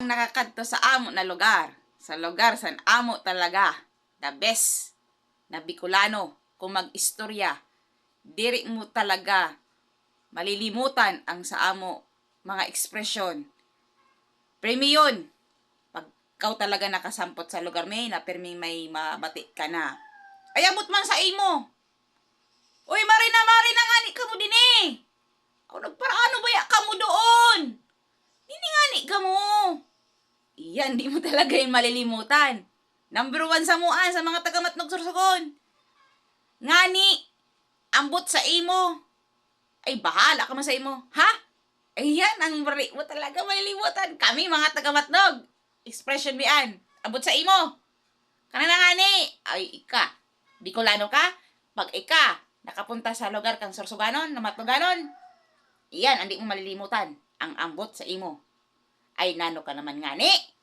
nakakadto sa amo na lugar. Sa lugar san amo talaga. The best na Bicolano. Kung mag-istorya, diri mo talaga malilimutan ang sa amo mga ekspresyon. Premi yun. Pag ikaw talaga nakasampot sa lugar may na permi may mabati ka na. Ay abot man sa imo. Uy, Marina ngani ka mo din eh. O nagparaano ba ya ka mo doon? Dini ngani ka mo. Iyan, di mo talaga yung malilimutan. Number 1 sa muan sa mga taga-Matnog Sorsogon. Ngani, ambot sa imo. Ay, bahala ka man sa imo. Ha? Ayan, ang bari mo talaga malilimutan. Kami mga taga-Matnog. Expression bian. Ambot sa imo. Kana na ngani. Ay, ika. Bicolano ka? Pag ika, nakapunta sa lugar kang Sorsoganon, na Matnoganon, iyan, hindi mo malilimutan. Ang ambot sa imo. Ay, nano ka naman ngani.